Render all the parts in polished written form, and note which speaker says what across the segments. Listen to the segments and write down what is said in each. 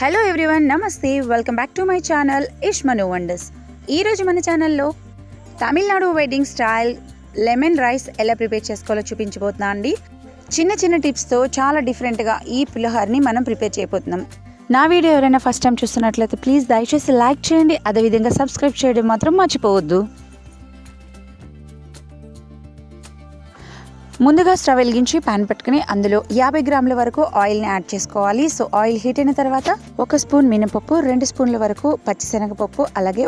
Speaker 1: Hello everyone, నమస్తే. Welcome back to my channel Ishmanu wonders. ఈరోజు మన ఛానల్లో Tamil Nadu wedding style lemon rice ఎలా ప్రిపేర్ చేసుకోవాలో చూపించబోతున్నా అండి. చిన్న చిన్న టిప్స్తో చాలా డిఫరెంట్గా ఈ పులిహోరని మనం ప్రిపేర్ చేయబోతున్నాం. నా వీడియో ఎవరైనా ఫస్ట్ టైం చూస్తున్నట్లయితే ప్లీజ్ దయచేసి లైక్ చేయండి, అదేవిధంగా సబ్స్క్రైబ్ చేయడం మాత్రం మర్చిపోవద్దు. ముందుగా స్టవ్ వెలిగించి పాన్ పెట్టుకుని అందులో 50 గ్రాముల వరకు ఆయిల్ని యాడ్ చేసుకోవాలి. సో ఆయిల్ హీట్ అయిన తర్వాత 1 స్పూన్ మినపప్పు, 2 స్పూన్ల వరకు పచ్చిశనగపప్పు, అలాగే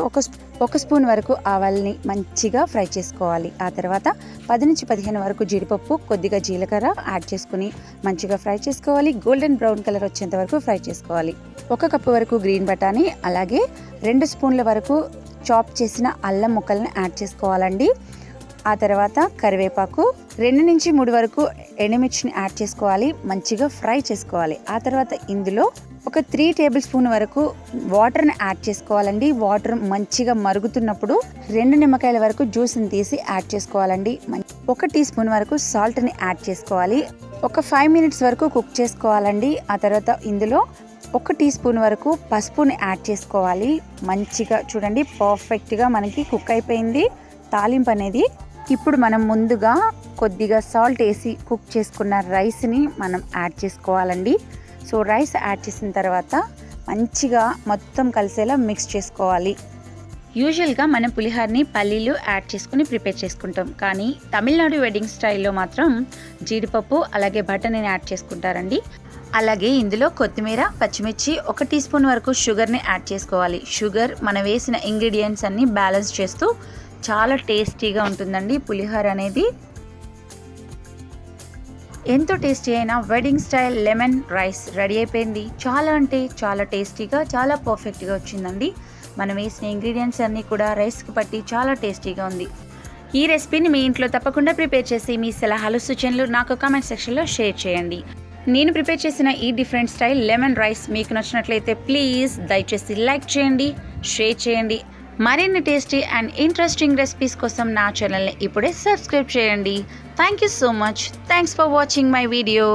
Speaker 1: ఒక స్పూన్ వరకు ఆవాల్ని మంచిగా ఫ్రై చేసుకోవాలి. ఆ తర్వాత 10 నుంచి 15 వరకు జీడిపప్పు, కొద్దిగా జీలకర్ర యాడ్ చేసుకుని మంచిగా ఫ్రై చేసుకోవాలి. గోల్డెన్ బ్రౌన్ కలర్ వచ్చేంత వరకు ఫ్రై చేసుకోవాలి. 1 కప్పు వరకు గ్రీన్ బఠానీ, అలాగే 2 స్పూన్ల వరకు చాప్ చేసిన అల్లం ముక్కల్ని యాడ్ చేసుకోవాలండి. ఆ తర్వాత కరివేపాకు, 2 నుంచి 3 వరకు ఎండుమిర్చిని యాడ్ చేసుకోవాలి. మంచిగా ఫ్రై చేసుకోవాలి. ఆ తర్వాత ఇందులో ఒక 3 టేబుల్ స్పూన్ వరకు వాటర్ని యాడ్ చేసుకోవాలండి. వాటర్ మంచిగా మరుగుతున్నప్పుడు 2 నిమ్మకాయల వరకు జ్యూస్ని తీసి యాడ్ చేసుకోవాలండి. 1 టీ స్పూన్ వరకు సాల్ట్ని యాడ్ చేసుకోవాలి. ఒక 5 మినిట్స్ వరకు కుక్ చేసుకోవాలండి. ఆ తర్వాత ఇందులో 1 టీ స్పూన్ వరకు పసుపుని యాడ్ చేసుకోవాలి. మంచిగా చూడండి, పర్ఫెక్ట్గా మనకి కుక్ అయిపోయింది తాలింపు అనేది. ఇప్పుడు మనం ముందుగా కొద్దిగా సాల్ట్ వేసి కుక్ చేసుకున్న రైస్ని మనం యాడ్ చేసుకోవాలండి. సో రైస్ యాడ్ చేసిన తర్వాత మంచిగా మొత్తం కలిసేలా మిక్స్ చేసుకోవాలి. యూజువల్గా మనం పులిహోరని పల్లీలు యాడ్ చేసుకుని ప్రిపేర్ చేసుకుంటాం, కానీ తమిళనాడు వెడ్డింగ్ స్టైల్లో మాత్రం జీడిపప్పు అలాగే బఠానీని యాడ్ చేసుకుంటారండి. అలాగే ఇందులో కొత్తిమీర, పచ్చిమిర్చి, 1 టీ స్పూన్ వరకు షుగర్ని యాడ్ చేసుకోవాలి. షుగర్ మనం వేసిన ఇంగ్రీడియంట్స్ అన్ని బ్యాలెన్స్ చేస్తూ చాలా టేస్టీగా ఉంటుందండి పులిహోర అనేది. ఎంతో టేస్టీ అయిన wedding style lemon rice ready అయిపోయింది. చాలా అంటే చాలా టేస్టీగా, చాలా పర్ఫెక్ట్గా వచ్చిందండి. మనం వేసిన ఇంగ్రీడియంట్స్ అన్నీ కూడా రైస్కి పట్టి చాలా టేస్టీగా ఉంది. ఈ రెసిపీని మీ ఇంట్లో తప్పకుండా ప్రిపేర్ చేసి మీ సలహాలు, సూచనలు నాకు కామెంట్ సెక్షన్లో షేర్ చేయండి. నేను ప్రిపేర్ చేసిన ఈ డిఫరెంట్ స్టైల్ లెమన్ రైస్ మీకు నచ్చినట్లయితే ప్లీజ్ దయచేసి లైక్ చేయండి, షేర్ చేయండి. మరిన్ని టేస్టీ అండ్ ఇంట్రెస్టింగ్ రెసిపీస్ కోసం నా ఛానల్ని ఇప్పుడే సబ్స్క్రైబ్ చేయండి. Thank you so much. Thanks for watching my video.